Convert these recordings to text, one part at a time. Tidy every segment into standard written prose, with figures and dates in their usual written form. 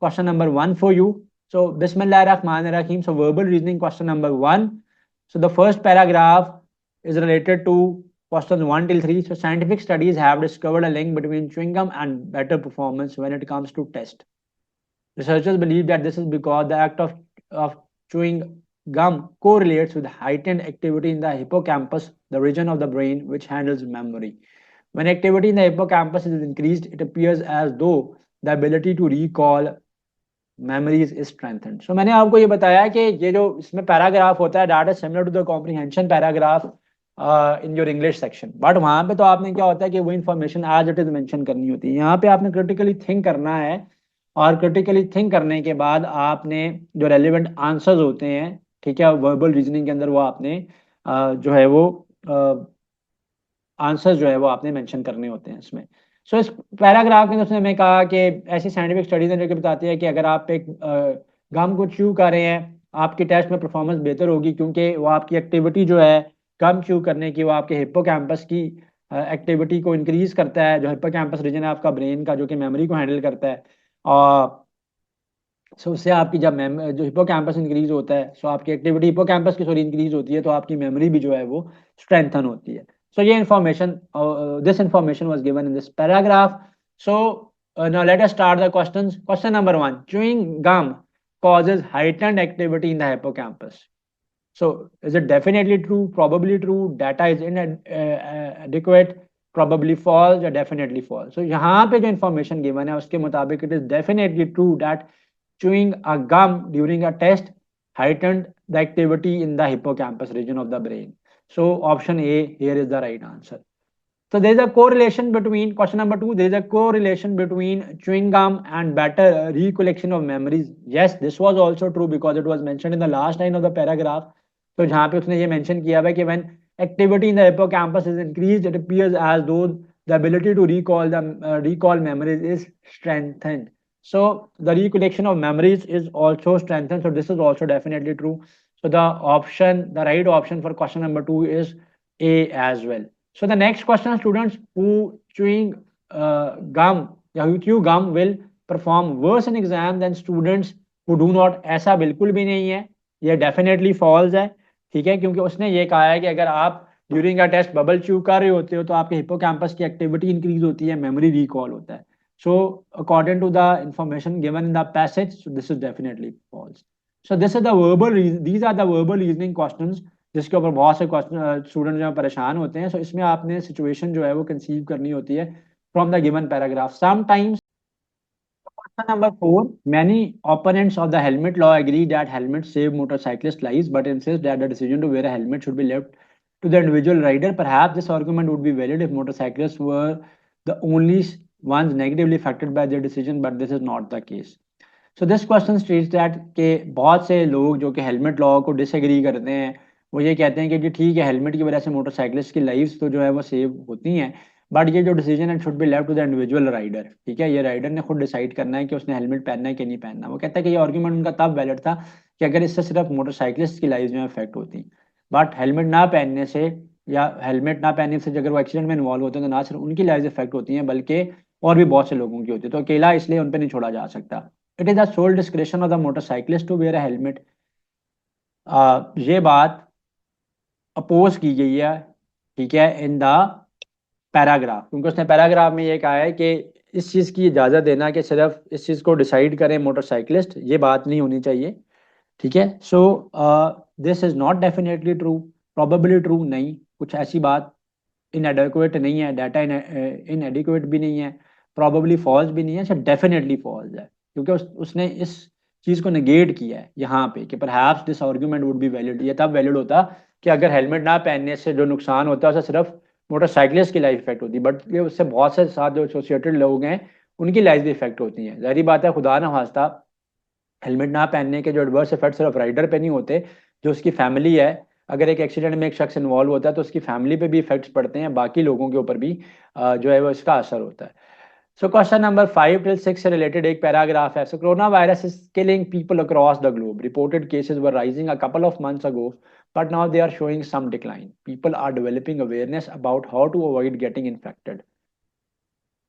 question number 1 for you. So, Bismillahirrahmanirrahim. So, verbal reasoning question number 1. So, the first paragraph is related to questions 1 till 3. So, scientific studies have discovered a link between chewing gum and better performance when it comes to test. Researchers believe that this is because the act of chewing gum correlates with heightened activity in the hippocampus, the region of the brain which handles memory. When activity in the hippocampus is increased, it appears as though the ability to recall memories is strengthened. So मैंने आपको ये बताया कि ये जो इसमें paragraph होता है that is similar to the comprehension paragraph in your English section, but वहाँ पे तो आपने क्या होता है कि वो information as it is mention करनी होती है. यहाँ पे आपने क्रिटिकली थिंक करना है और क्रिटिकली थिंक करने के बाद आपने जो रेलिवेंट आंसर्स होते हैं, ठीक है, वर्बल रीजनिंग के अंदर वो आपने जो है वो आंसर्स जो है वो आपने मेंशन करने होते हैं इसमें. सो इस पैराग्राफ के अंदर उसने हमें कहा कि ऐसी साइंटिफिक स्टडीज हैं जो कि बताती है कि अगर आप एक गम को च्यू कर रहे हैं आपके टेस्ट में परफॉर्मेंस बेहतर होगी, क्योंकि वो आपकी एक्टिविटी जो है गम च्यू करने की वो आपके हिप्पोकैम्पस की एक्टिविटी को इंक्रीज करता है. जो हिप्पोकैम्पस रीजन है आपका ब्रेन का जो कि मेमोरी को हैंडल करता है, और सो उससे आपकी जब जो हिप्पोकैम्पस इंक्रीज होता है, सो आपकी एक्टिविटी हिप्पोकैम्पस की सॉरी इंक्रीज होती है, तो आपकी मेमोरी भी जो है वो स्ट्रेंथन होती है. So ये information, this information was given in this paragraph. So now let us start the questions. Question number 1: chewing gum causes heightened activity in the hippocampus. So is it definitely true, probably true, data is inadequate, probably false, or definitely false? So यहाँ पे जो information given है उसके मुताबिक it is definitely true that chewing a gum during a test heightened the activity in the hippocampus region of the brain. So option A here is the right answer. So there is a correlation between question number 2. There is a correlation between chewing gum and better recollection of memories. Yes, this was also true because it was mentioned in the last line of the paragraph. तो जहाँ पे उसने ये mention किया है कि when activity in the hippocampus is increased, it appears as though the ability to recall memories is strengthened. So the recollection of memories is also strengthened. So this is also definitely true. So the right option for question number 2 is A as well. So the next question, students, who chewing gum या who chew gum will perform worse in exam than students who do not. ऐसा बिल्कुल भी नहीं है, ये definitely false है, ठीक है, क्योंकि उसने ये कहा है कि अगर आप during a test bubble chew कर रहे होते हो तो आपके हिप्पोकैम्पस की एक्टिविटी इंक्रीज होती है, मेमोरी रिकॉल होता है. So according to the information given in the passage, so this is definitely false. So this is the verbal reason, these are the verbal reasoning questions जिसके ऊपर बहुत से question student जो है परेशान होते हैं. सो इसमें आपने सिचुएशन जो है वो कंसीव करनी होती है from the given paragraph. Sometimes question number 4: many opponents of the helmet law agree that helmets save motorcyclist lives but insist that the decision to wear a helmet should be left to the individual rider. Perhaps this argument would be valid if motorcyclists were the only ones negatively affected by their decision, but this is not the case. So this question states that कि बहुत से लोग जो कि helmet law को disagree करते हैं वो ये कहते हैं कि जी ठीक है, हेलमेट की वजह से मोटरसाइकिलिस्ट की लाइफ्स तो जो है वो सेव होती हैं, बट ये जो डिसीजन है should be left to the individual rider. ठीक है, ये राइडर ने खुद डिसाइड करना है कि उसने हेलमेट पहनना है कि नहीं पहनना. वो कहता है कि ये आर्ग्यूमेंट उनका तब वैलिड था कि अगर इससे सिर्फ मोटरसाइकिलिस्ट की लाइफ जो है इफेक्ट होती, बट हेलमेट ना पहनने से या हेलमेट ना पहनने से अगर वो एक्सीडेंट में इन्वॉल्व होते हैं तो ना सिर्फ उनकी लाइफ इफेक्ट होती हैं बल्कि और भी बहुत से लोगों की होती है. तो अकेला इसलिए उन पर नहीं छोड़ा जा सकता. It is the sole description of the motorcyclist to wear a helmet. ये बात अपोज की गई है, ठीक है, इन द पैराग्राफ, क्योंकि उसने पैराग्राफ में ये कहा है कि इस चीज़ की इजाज़त देना कि सिर्फ इस चीज़ को डिसाइड करें मोटरसाइकिलिस्ट, ये बात नहीं होनी चाहिए. ठीक है, so this is not definitely true, probably true नहीं, कुछ ऐसी बात इनएडिक्वेट नहीं है, डाटा इनएडिक्वेट भी नहीं है, प्रॉबेबली फॉल्स भी नहीं है, सिर्फ डेफिनेटली फॉल्स है, क्योंकि उसने इस चीज़ को नेगेट किया है यहाँ पे कि perhaps this argument would be valid. ये तब वैलिड होता कि अगर हेलमेट ना पहनने से जो नुकसान होता है उससे सिर्फ मोटरसाइकिलिस्ट की लाइफ इफेक्ट होती है, बट ये उससे बहुत से साथ जो एसोसिएटेड लोग हैं उनकी लाइफ भी इफेक्ट होती हैं. जाहिर बात है, खुदा ना खास्ता हेलमेट ना पहनने के जो एडवर्स इफेक्ट सिर्फ राइडर पे नहीं होते, जो उसकी फैमिली है, अगर एक एक्सीडेंट में एक शख्स इन्वॉल्व होता है तो उसकी फैमिली पे भी इफेक्ट्स पड़ते हैं, बाकी लोगों के ऊपर भी जो है वो इसका असर होता है. सो क्वेश्चन नंबर 5 till 6 से रिलेटेड एक पैराग्राफ है. So corona virus is killing people across the globe. Reported cases were rising a couple of months ago, but now they are showing some decline. People are developing awareness about how to avoid getting infected.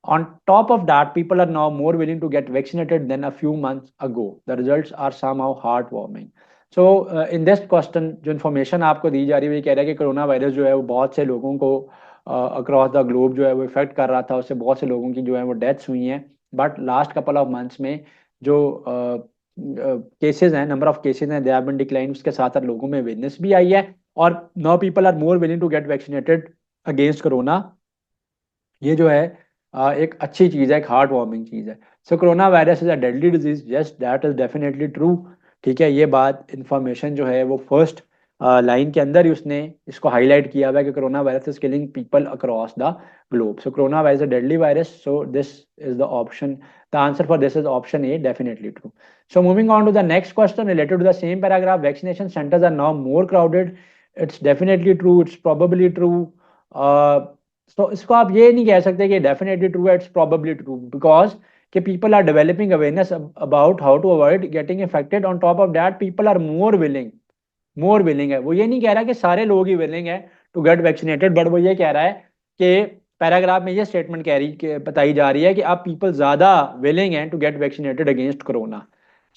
On top of that, people are now more willing to get vaccinated than a few months ago. The results are somehow heartwarming. So in this question, जो information आपको दी जा रही है, वो ये कह रहा है कि कोरोना वायरस जो है वो बहुत से लोगों को अक्रॉस द ग्लोब जो है वो इफेक्ट कर रहा था, उससे बहुत से लोगों की जो है वो डेथ्स हुई हैं। But last couple of months में जो केसेस हैं, नंबर ऑफ केसेस हैं, दे हैव बीन डिक्लाइन। उसके साथ साथ लोगों में अवेयरनेस भी आई है, और now people are more willing to get vaccinated against corona. ये जो है एक अच्छी चीज़ है, एक हार्ट वार्मिंग चीज़ है। So corona virus is a deadly disease, yes that is definitely true. ठीक है, ये बात इंफॉर्मेशन जो है वो फर्स्ट लाइन के अंदर ही उसने इसको हाईलाइट किया हुआ है कि corona virus is killing people across the globe. So corona virus a deadly virus, so this is the option, the answer for this is option A, definitely true. So moving on to the next question related to the same paragraph, vaccination centers are now more crowded. It's definitely true. It's probably true. तो इसको आप ये नहीं कह सकते कि definitely true है, it's probably true, because कि people are developing awareness about how to avoid getting affected. On top of that people are more willing है। वो ये नहीं कह रहा कि सारे लोग ही विलिंग है टू गेट वैक्सीनेटेड, बट वो ये कह रहा है कि पैराग्राफ में ये स्टेटमेंट बताई जा रही है कि अब पीपल ज्यादा विलिंग हैं to get vaccinated against corona.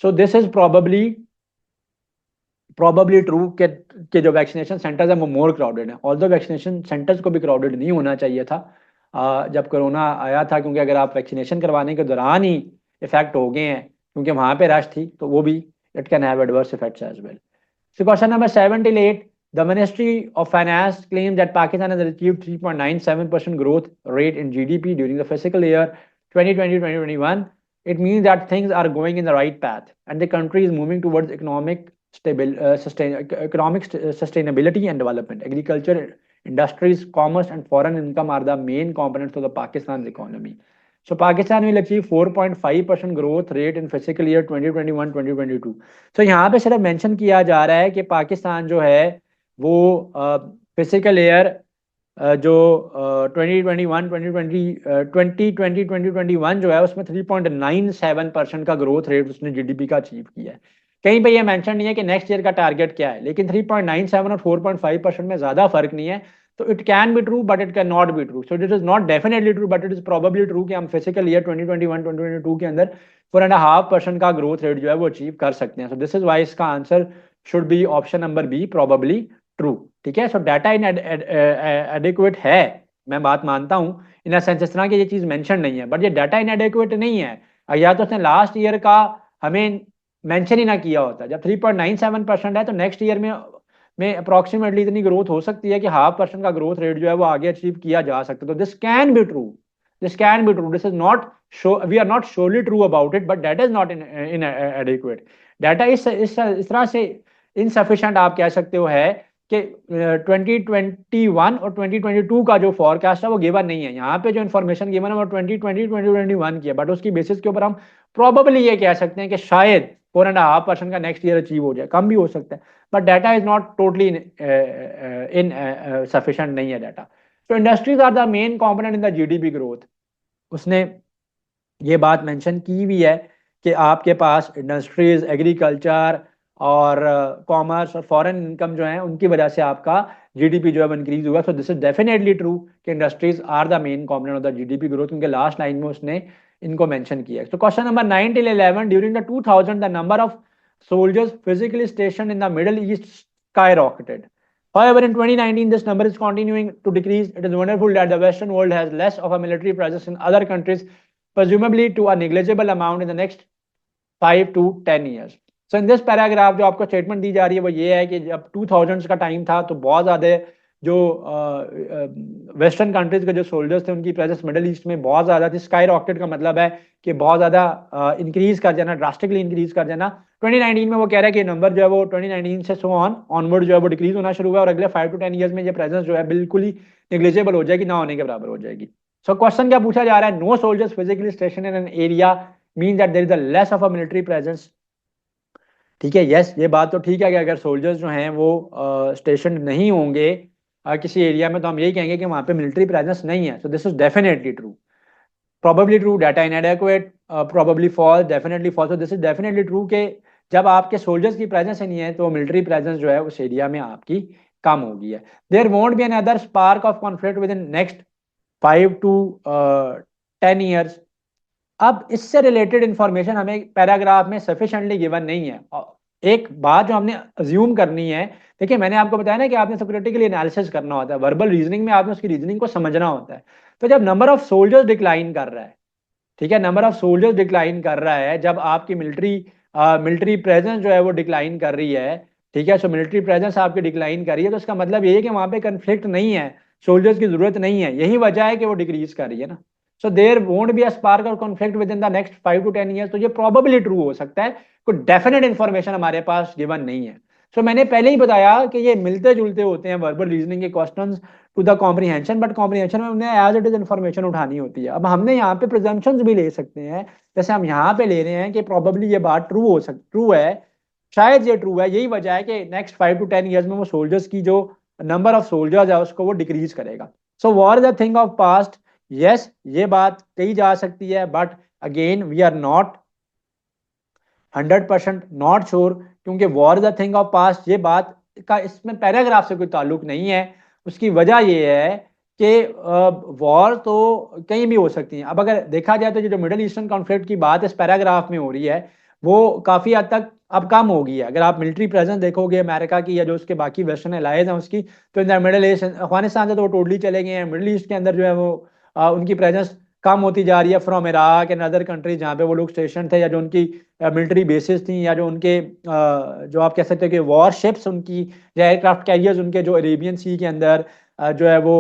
So this is probably true कि जो वैक्सीनेशन सेंटर्स हैं वो मोर क्राउडेड हैं। ऑल्दो वैक्सीनेशन सेंटर्स को भी क्राउडेड नहीं होना चाहिए था जब कोरोना आया था, क्योंकि अगर आप वैक्सीनेशन करवाने के दौरान ही इफेक्ट हो गए हैं क्योंकि वहां पे रश थी, तो वो भी it can have adverse effects as well. So question number 78, the Ministry of Finance claims that Pakistan has achieved 3.97% growth rate in GDP during the fiscal year 2020-2021. It means that things are going in the right path and the country is moving towards economic sustainability and development. Agriculture, industries, commerce and foreign income are the main components of the Pakistan's economy. So Pakistan will achieve 4.5% growth rate in fiscal year 2021-2022. तो यहाँ पे सिर्फ mention किया जा रहा है कि पाकिस्तान जो है वो फिजिकल ईयर जो 2021 जो है उसमें 3.97% का ग्रोथ रेट उसने जीडीपी का अचीव किया है। कहीं पे ये मेंशन नहीं है कि नेक्स्ट ईयर का टारगेट क्या है, लेकिन 3.97 और 4.5% में ज्यादा फर्क नहीं है। तो it can be true but it can not be true. So it is not definitely true but it is probably true कि हम फिजिकल ईयर 2021-2022 के अंदर 4.5% का ग्रोथ रेट जो है वो अचीव कर सकते हैं। सो दिस इज वाई इसका answer should be option number B, probably true. ठीक है, सो डाटा इन एडिक्वेट है, मैं बात मानता हूं इन अ सेंस, इस तरह की ये चीज मेंशन नहीं है, बट ये डाटा इन एडिक्वेट नहीं है। या तो उसने लास्ट ईयर का हमें मेंशन ही ना किया होता। जब 3.97% है तो नेक्स्ट ईयर में अप्रोक्सीमेटली इतनी ग्रोथ हो सकती है कि 0.5% का ग्रोथ रेट जो है वो आगे अचीव किया जा सकता है। तो this can be true, this can be true, this is not show, we are not surely true about it, but that is not inadequate. Data इस तरह से इनसफिशिएंट आप कह सकते हो है कि 2021 और 2022 का जो फॉरकास्ट है वो गिवन नहीं है। यहाँ पे जो इन्फॉर्मेशन गिवन है वो 2020-2021 की है, बट उसकी बेसिस के ऊपर हम प्रोबेबली ये कह सकते हैं कि शायद 4.5% का नेक्स्ट ईयर अचीव हो जाए, कम भी हो सकता है, but data is not totally insufficient नहीं है डाटा। तो industries are the main component in the GDP growth. उसने ये बात मेंशन की भी है कि आपके पास इंडस्ट्रीज, एग्रीकल्चर और कॉमर्स और फॉरेन इनकम जो है उनकी वजह से आपका जीडीपी जो है इंक्रीज हुआ। So this is definitely true कि industries are the main component of the GDP growth, क्योंकि लास्ट लाइन में उसने इनको मेंशन किया है। तो question number 9 till 11, during the 2000 the number of soldiers physically stationed in the Middle East skyrocketed. However, in 2019, this number is continuing to decrease. It is wonderful that the Western world has less of a military presence in other countries, presumably to a negligible amount in the next 5 to 10 years. So in this paragraph जो आपको statement दी जा रही है वो ये है कि जब 2000s का टाइम था तो बहुत ज़्यादा जो वेस्टर्न कंट्रीज के जो सोल्जर्स थे उनकी प्रेजेंस मिडिल ईस्ट में बहुत ज़्यादा थी। स्काई रॉकेट का मतलब है कि बहुत ज़्यादा इंक्रीज कर जाना, ड्रास्टिकली इंक्रीज कर जाना। 2019 में वो कह रहा है कि नंबर जो है वो 2019 से सो ऑनवर्ड जो है वो डिक्रीज होना शुरू हुआ और अगले 5 to 10 ईयर्स में ये प्रेजेंस जो है बिल्कुल ही निग्लिजिबल हो जाएगी, ना होने के बराबर हो जाएगी। सो क्वेश्चन क्या पूछा जा रहा है? No soldiers physically station in an area mean that there is a less of a military presence. ठीक है, यस, ये बात तो ठीक है कि अगर सोल्जर्स जो हैं वो स्टेशन नहीं होंगे किसी एरिया में तो हम यही कहेंगे कि वहां पे मिलिट्री प्रेजेंस नहीं है। So this is definitely true, probably true, data inadequate, probably false, definitely false. So this is definitely true कि जब आपके सोल्जर्स की प्रेजेंस ही नहीं है तो मिलिट्री प्रेजेंस जो है उस एरिया में आपकी कम हो गई है। There won't be another spark of conflict with in next 5 to 10 years. अब इससे रिलेटेड इंफॉर्मेशन हमें पैराग्राफ में सफिशिएंटली गिवन नहीं है। एक बात जो हमने अज्यूम करनी है, देखिए मैंने आपको बताया ना कि आपने क्रिटिकली एनालिसिस करना होता है, वर्बल रीजनिंग में आपने उसकी रीजनिंग को समझना होता है। तो जब नंबर ऑफ सोल्जर्स डिक्लाइन कर रहा है, ठीक है, नंबर ऑफ सोल्जर्स डिक्लाइन कर रहा है, जब आपकी मिलिट्री प्रेजेंस जो है वो डिक्लाइन कर रही है, ठीक है, सो मिलिट्री प्रेजेंस आपकी डिक्लाइन कर रही है, तो इसका मतलब ये है कि वहां पे कंफ्लिक्ट नहीं है, सोल्जर्स की जरूरत नहीं है, यही वजह है कि वो डिक्रीज कर रही है ना। So there won't be a spark और कॉन्फ्लिक्ट विद इन द नेक्स्ट 5 to 10 ईयर्स। तो ये प्रोबेबली ट्रू हो सकता है, कोई डेफिनेट इन्फॉर्मेशन हमारे पास गिवन नहीं है। सो मैंने पहले ही बताया कि ये मिलते जुलते होते हैं वर्बल रीजनिंग के questions to the comprehension, but comprehension में हमने एज इट इज इन्फॉर्मेशन उठानी होती है। अब हमने यहाँ पे प्रिजम्पशंस भी ले सकते हैं, जैसे हम यहाँ पे ले रहे हैं कि प्रोबेबली ये बात ट्रू है, शायद ये ट्रू है, यही वजह है कि नेक्स्ट 5 to 10 ईयर्स में वो सोल्जर्स की जो नंबर ऑफ सोल्जर्स है उसको वो डिक्रीज करेगा। So war is a thing of past, yes ये बात कही जा सकती है, but again we are not 100% not sure, क्योंकि war is a thing of past ये बात का इसमें पैराग्राफ से कोई ताल्लुक नहीं है। उसकी वजह ये है कि वॉर तो कहीं भी हो सकती है। अब अगर देखा जाए तो जो मिडिल ईस्टर्न कॉन्फ्लिक्ट की बात इस पैराग्राफ में हो रही है वो काफी हद तक अब कम हो गई है। अगर आप मिलिट्री प्रेजेंस देखोगे अमेरिका की या जो उसके बाकी वेस्टर्न एलाइज हैं उसकी, तो in the middle east, Afghanistan से तो वो टोटली चले गए हैं, मिडिल ईस्ट के अंदर जो है वो उनकी प्रेजेंस कम होती जा रही है from Iraq and other countries जहाँ पे वो लोग स्टेशन थे, या जो उनकी मिलिट्री बेसिस थी, या जो उनके जो आप कह सकते हो कि वॉर शिप्स उनकी, या एयरक्राफ्ट कैरियर्स उनके जो अरेबियन सी के अंदर जो है वो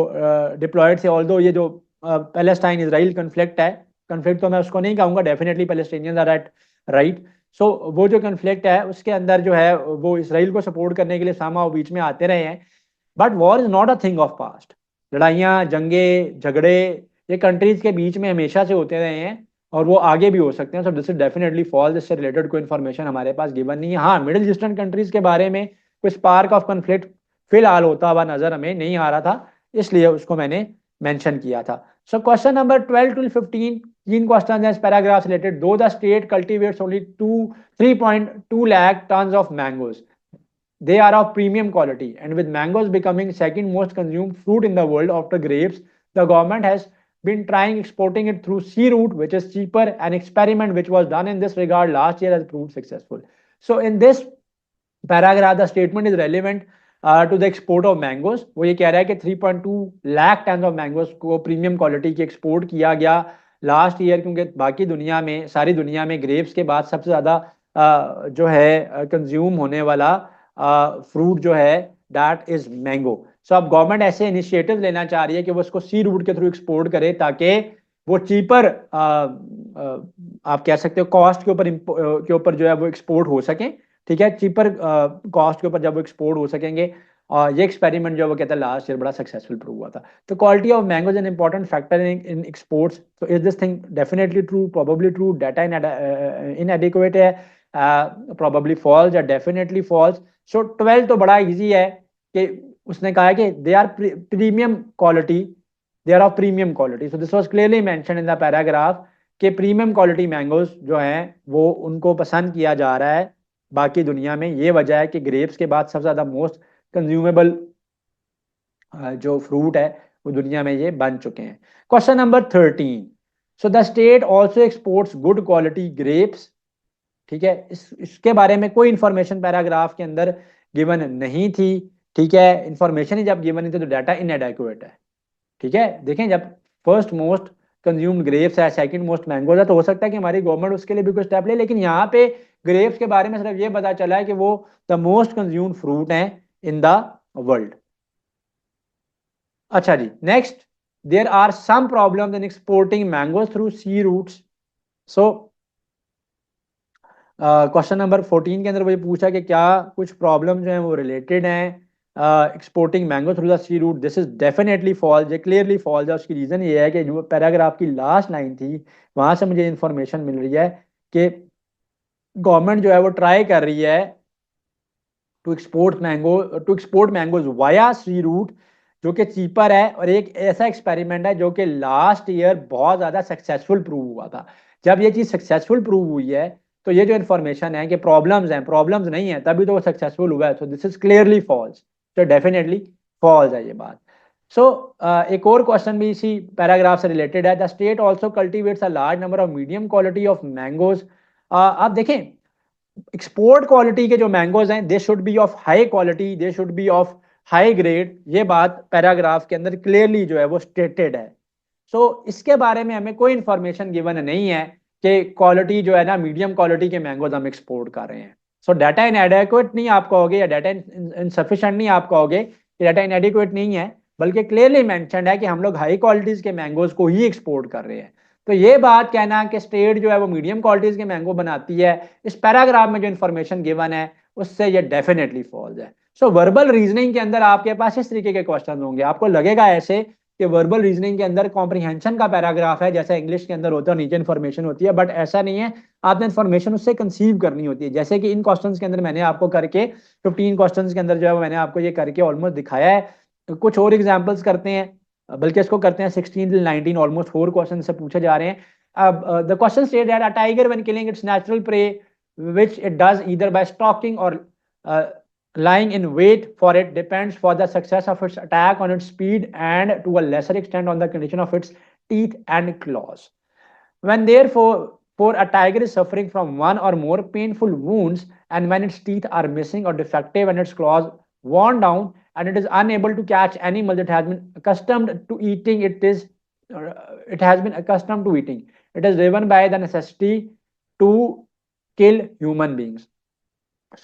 डिप्लॉयड थे। ऑल्दो ये जो पैलेस्टाइन इसराइल कन्फ्लिक्ट है, कन्फ्लिक्ट तो मैं उसको नहीं कहूँगा, definitely Palestinians are at right. So वो जो कन्फ्लिक्ट है उसके अंदर जो है वो इसराइल को सपोर्ट करने के लिए सामा बीच में आते रहे हैं, but war is not a thing of past. लड़ाइयाँ, जंगे, झगड़े ये कंट्रीज के बीच में हमेशा से होते रहे हैं और वो आगे भी हो सकते हैं। So this is definitely false, इससे रिलेटेड कोई इन्फॉर्मेशन हमारे पास गिवन नहीं है। हाँ, मिडिल ईस्टर्न कंट्रीज के बारे में कोई स्पार्क ऑफ कन्फ्लिक्ट फिलहाल होता हुआ नजर हमें नहीं आ रहा था, इसलिए उसको मैंने मेंशन किया था। सो क्वेश्चन नंबर 12 to 15, तीन क्वेश्चन है इस पैराग्राफ रिलेटेड। दो the state cultivates only 3.2 lakh tons of mangoes, they are of premium quality, and with mangoes becoming second most consumed fruit in the world after grapes, the government has been trying exporting it through sea route, which is cheaper. An experiment which was done in this regard last year has proved successful. So in this paragraph, the statement is relevant to the export of mangoes. वो ये कह रहा है कि 3.2 lakh ton of mangoes को premium quality के export किया गया लास्ट ईयर, क्योंकि बाकी दुनिया में, सारी दुनिया में ग्रेप्स के बाद सबसे ज्यादा जो है कंज्यूम होने वाला फ्रूट जो है दैट इज मैंगो। सो अब गवर्नमेंट ऐसे इनिशिएटिव लेना चाह रही है कि वो इसको सी रूट के थ्रू एक्सपोर्ट करे, ताकि वो चीपर आप कह सकते हो कॉस्ट के ऊपर जो है वो एक्सपोर्ट हो सके, ठीक है, चीपर कॉस्ट के ऊपर जब वो एक्सपोर्ट हो सकेंगे। और ये एक्सपेरिमेंट जो वो कहता है लास्ट ईयर बड़ा सक्सेसफुल प्रूव हुआ था। तो quality of mango is an important factor in exports. तो is this thing definitely true, probably true, data inadequate है, प्रोबेबली फॉल्स या डेफिनेटली फॉल्स। सो 12 तो बड़ा इजी है कि उसने कहा है कि they are premium quality, they are of premium quality. So this was clearly mention in the paragraph कि प्रीमियम क्वालिटी मैंगोज जो हैं वो उनको पसंद किया जा रहा है बाकी दुनिया में। ये वजह है कि ग्रेप्स के बाद सबसे ज्यादा मोस्ट कंज्यूमेबल जो फ्रूट है वो दुनिया में ये बन चुके हैं। Question number 13, so the state also exports good quality grapes, ठीक है, इसके बारे में कोई इंफॉर्मेशन पैराग्राफ के अंदर गिवन नहीं थी, ठीक है, इंफॉर्मेशन ही जब गिवन नहीं थी तो डाटा इनएडेक्वेट है, ठीक है। देखें, जब फर्स्ट मोस्ट कंज्यूम्ड ग्रेप्स है, सेकंड मोस्ट मैंगोज है, तो हो सकता है कि हमारी गवर्नमेंट उसके लिए भी कुछ स्टेप ले, लेकिन यहाँ पे ग्रेप्स के बारे में सिर्फ ये पता चला है कि वो द मोस्ट कंज्यूम्ड फ्रूट हैं इन द वर्ल्ड। अच्छा जी, next, there are some problems in exporting mangoes through sea routes. So question number 14 के अंदर वो ये पूछा कि क्या कुछ प्रॉब्लम जो है वो रिलेटेड हैं exporting mango through the sea route. This is definitely false, ये क्लियरली फॉल्स है। उसकी रीजन ये है कि जो पैराग्राफ की लास्ट लाइन थी वहां से मुझे इंफॉर्मेशन मिल रही है कि गवर्नमेंट जो है वो ट्राई कर रही है to export mangoes via sea route, जो कि चीपर है, और एक ऐसा एक्सपेरिमेंट है जो कि लास्ट ईयर बहुत ज्यादा सक्सेसफुल प्रूव हुआ था। जब ये चीज सक्सेसफुल प्रूव हुई है तो ये जो इन्फॉर्मेशन है कि प्रॉब्लम्स हैं, प्रॉब्लम्स नहीं है तभी तो वो सक्सेसफुल हुआ है। So this is clearly false, तो डेफिनेटली फॉल्स है ये बात। सो एक और क्वेश्चन भी इसी पैराग्राफ से रिलेटेड है, the state also cultivates a large number of medium quality of mangoes. आप देखें एक्सपोर्ट क्वालिटी के जो मैंगोज हैं they should be of high quality, they should be of high grade, ये बात पैराग्राफ के अंदर क्लियरली जो है वो स्टेटेड है। इसके बारे में हमें कोई इंफॉर्मेशन गिवन नहीं है कि क्वालिटी जो है ना मीडियम क्वालिटी के मैंगोज हम एक्सपोर्ट कर रहे हैं। डाटा इनएडेक्वेट नहीं आप कहोगे या डाटा इनसफिशिएंट नहीं आप कहोगे, डाटा इनएडिक्वेट नहीं है, बल्कि क्लियरली मेंशन्ड है कि हम लोग हाई क्वालिटीज के मैंगोज को ही एक्सपोर्ट कर रहे हैं। तो ये बात कहना कि स्टेट जो है वो मीडियम क्वालिटीज के मैंगो बनाती है, इस पैराग्राफ में जो इन्फॉर्मेशन गिवन है उससे ये डेफिनेटली फॉल्स है। वर्बल रीजनिंग के अंदर आपके पास इस तरीके के क्वेश्चन होंगे, आपको लगेगा ऐसे कि वर्बल रीजनिंग के अंदर कॉम्प्रिहेंशन का पैराग्राफ है जैसे इंग्लिश के अंदर होता है, नीचे इन्फॉर्मेशन होती है, बट ऐसा नहीं है। आपने इन्फॉर्मेशन उससे कंसीव करनी होती है, जैसे कि इन क्वेश्चंस के अंदर मैंने आपको करके 15 क्वेश्चंस के अंदर जो है मैंने आपको ये करके ऑलमोस्ट दिखाया है। तो कुछ और एग्जांपल्स करते हैं, बल्कि इसको करते हैं 16 till 19, ऑलमोस्ट 4 क्वेश्चन से पूछे जा रहे हैं। अब the question state that a tiger when killing its natural prey which it does either by stalking or lying in wait for it depends for the success of its attack on its speed and to a lesser extent on the condition of its teeth and claws. When therefore for a tiger is suffering from one or more painful wounds and when its teeth are missing or defective and its claws worn down and it is unable to catch animals it has been accustomed to eating, it has been accustomed to eating, it is driven by the necessity to kill human beings.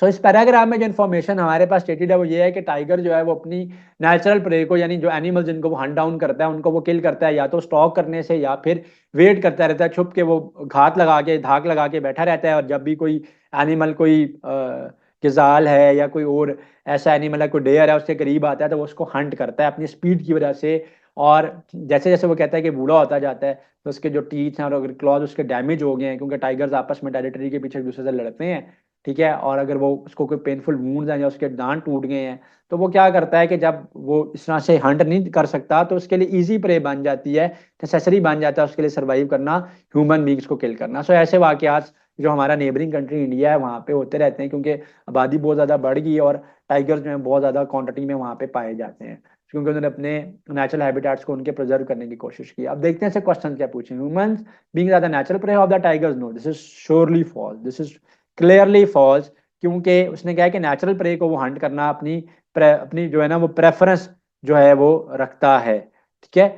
इस paragraph में जो information हमारे पास stated है वो ये है कि tiger जो है वो अपनी नेचुरल प्रे को, यानी जो एनिमल जिनको वो हंट डाउन करता है उनको वो किल करता है, या तो स्टॉक करने से या फिर वेट करता रहता है, छुप के वो घात लगा के धाक लगा के बैठा रहता है, और जब भी कोई एनिमल, कोई किजाल है या कोई और ऐसा एनिमल है, कोई डेयर है, उसके करीब आता है तो वो उसको हंट करता है अपनी स्पीड की वजह से। और जैसे जैसे वो कहता है कि बूढ़ा होता जाता है तो उसके जो टीथ हैं और अगर क्लॉज उसके डैमेज हो गए हैं, क्योंकि टाइगर्स आपस में टेरिटरी के पीछे एक दूसरे से लड़ते हैं, ठीक है, और अगर वो उसको कोई पेनफुल वुंड्स हैं या उसके दांत टूट गए हैं तो वो क्या करता है कि जब वो इस तरह से हंट नहीं कर सकता तो उसके लिए इजी प्रे बन जाती है, नेसेसरी बन जाता है उसके लिए सर्वाइव करना, ह्यूमन बींग्स को किल करना। ऐसे वाकयात जो हमारा नेबरिंग कंट्री इंडिया है वहाँ पे होते रहते हैं, क्योंकि आबादी बहुत ज़्यादा बढ़ गई है और टाइगर्स जो है बहुत ज़्यादा क्वांटिटी में वहाँ पे पाए जाते हैं, क्योंकि उन्होंने अपने नेचुरल हैबिटेट्स को उनके प्रिजर्व करने की कोशिश की। अब देखते हैं से क्वेश्चन क्या पूछे, humans being the natural prey of the tigers, no this is surely false, this is clearly false, क्योंकि उसने कहा है कि नेचुरल प्रे को वो हंट करना अपनी अपनी जो है ना वो प्रेफरेंस जो है वो रखता है, ठीक है।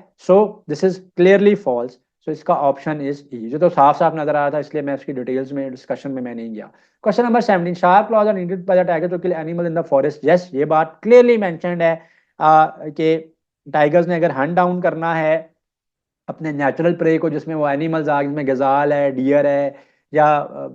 दिस इज क्लियरली फॉल्स, इसका ऑप्शन इज ई, जो तो साफ साफ नजर आ रहा था इसलिए मैं इसकी डिटेल्स में डिस्कशन में मैं नहीं गया। Question number 17, sharp claws are needed by the tiger to kill animal in the forest, yes ये बात क्लियरली मेंशन्ड है कि टाइगर्स ने अगर हंट डाउन करना है अपने नेचुरल प्रे को, जिसमें वो एनिमल्स आ, जिसमें गजाल है, डियर है, या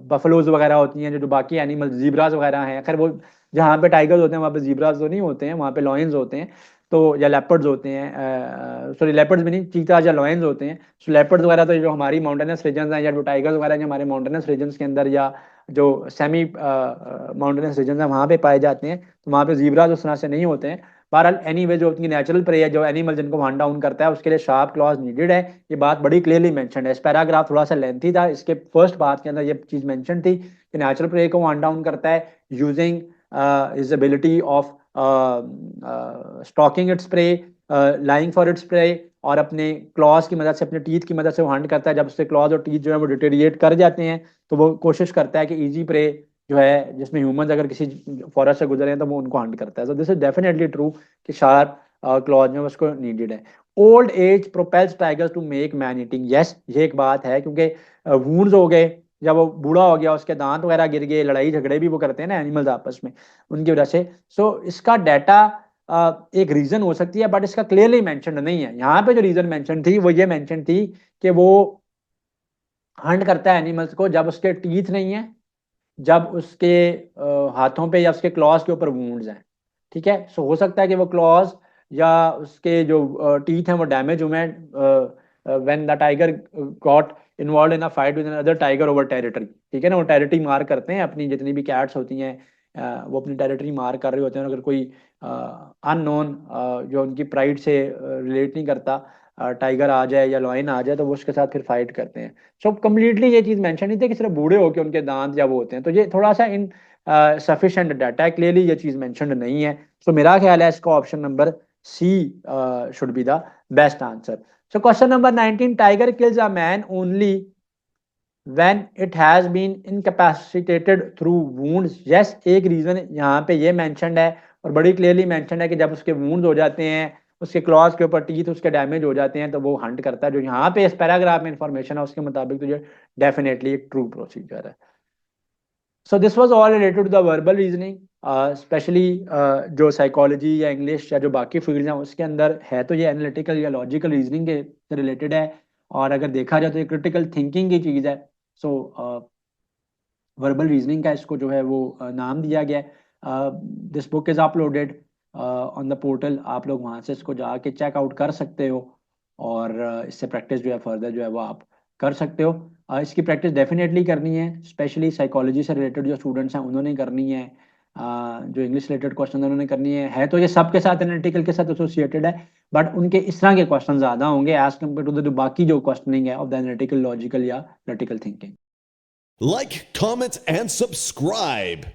बफलोज वगैरह होती हैं, जो बाकी एनिमल्स जीब्रास वगैरह हैं, खैर वो जहाँ पे टाइगर्स होते हैं वहाँ पे जीब्रास तो नहीं होते हैं, वहाँ पे लॉयंस होते हैं, तो या लेपर्ड्स होते हैं, सॉरी लेपर्ड्स भी नहीं, चीता या लॉयंस होते हैं। लेपर्ड्स वगैरह तो जो हमारी माउंटेनस रीजन हैं, या जो टाइगर्स वगैरह जो हमारे माउंटेनस रीजन के अंदर या जो सेमी माउंटेनस रीजन है वहाँ पे पाए जाते हैं, तो वहाँ पे जीब्रास उस तरह से नहीं होते हैं। बहरहाल एनीवे जो उनकी नेचुरल प्रे है, जो एनिमल जिनको हंट डाउन करता है उसके लिए शार्प क्लॉज नीडेड है, ये बात बड़ी क्लियरली मेंशन्ड है। इस पैराग्राफ थोड़ा सा लेंथी था, इसके फर्स्ट बात के अंदर ये चीज मेंशन थी कि नेचुरल प्रे को हंट डाउन करता है using his ability of stalking its prey, lying for its prey, और अपने क्लॉज की मदद से, अपने टीथ की मदद से वो हंट करता है। जब उसके क्लॉज और टीथ जो है वो डिटेरिएट कर जाते हैं तो वो कोशिश करता है कि इजी प्रे जो है, जिसमें ह्यूमंस अगर किसी फॉरेस्ट से गुजरे हैं तो वो उनको हंट करता है। दिस इज डेफिनेटली ट्रू कि शार्प क्लॉज में उसको नीडेड है। Old age propels tigers to make man eating, yes ये एक बात है, क्योंकि वुंड्स हो गए, जब वो बूढ़ा हो गया उसके दांत वगैरह गिर गए, लड़ाई झगड़े भी वो करते हैं ना एनिमल्स आपस में, उनकी वजह से। इसका डाटा एक रीजन हो सकती है, बट इसका क्लियरली मेंशन नहीं है। यहाँ पे जो रीजन मेंशन थी वो ये मेंशन थी कि वो हंट करता है एनिमल्स को जब उसके टीथ नहीं है, जब उसके हाथों पे या उसके क्लॉज के ऊपर वुंड्स हैं, ठीक है। हो सकता है कि वो क्लॉज या उसके जो टीथ हैं वो डैमेज हुए हैं when the tiger got involve in a fight with another tiger over territory, ठीक है ना। वो टेरिटरी मार करते हैं अपनी, जितनी भी कैट्स होती हैं वो अपनी टेरिटरी मार कर रहे होते हैं, अगर कोई अननोन जो उनकी प्राइड से रिलेट नहीं करता टाइगर आ जाए या लॉयन आ जाए तो वो उसके साथ फिर फाइट करते हैं। कम्प्लीटली ये चीज मेंशन नहीं थी कि सिर्फ बूढ़े होकर उनके दांत या वो होते हैं, तो ये थोड़ा सा इन सफिशिएंट डाटा है, क्लियरली ये चीज मेंशन नहीं है। मेरा ख्याल है इसका option number C should be the best answer. So question number 19, tiger kills a man only when it has been incapacitated through wounds. Yes, एक रीजन यहाँ पे ये मेंशनड है और बड़ी क्लियरली मेंशनड है कि जब उसके वूंड्स हो जाते हैं, उसके क्लॉज के ऊपर टीथ उसके डैमेज हो जाते हैं, तो वो हंट करता है। जो यहाँ पे इस पैराग्राफ में इंफॉर्मेशन है उसके मुताबिक तो ये डेफिनेटली एक ट्रू प्रोसीजर है। So this was all related to the verbal reasoning, specially जो साइकोलॉजी या इंग्लिश या जो बाकी फील्ड्स हैं उसके अंदर है तो ये एनालिटिकल या लॉजिकल रीजनिंग के से रिलेटेड है, और अगर देखा जाए तो ये क्रिटिकल थिंकिंग की चीज़ है। सो वर्बल रीजनिंग का इसको जो है वो नाम दिया गया है। This book is uploaded on the portal, आप लोग वहाँ से इसको जाके चेकआउट कर सकते हो, और इससे प्रैक्टिस जो है फर्दर जो है वो आप कर सकते हो। इसकी प्रैक्टिस डेफिनेटली करनी है, स्पेशली साइकोलॉजी से रिलेटेड जो स्टूडेंट्स हैं उन्होंने करनी है, जो इंग्लिश रिलेटेड क्वेश्चन उन्होंने करनी है तो ये सबके साथ एनालिटिकल के साथ एसोसिएटेड है, बट उनके इस तरह के क्वेश्चन ज़्यादा होंगे एज कम्पेयर टू द जो बाकी जो क्वेश्चनिंग है ऑफ द एनालिटिकल, लॉजिकल या critical thinking. Like, comment, and subscribe.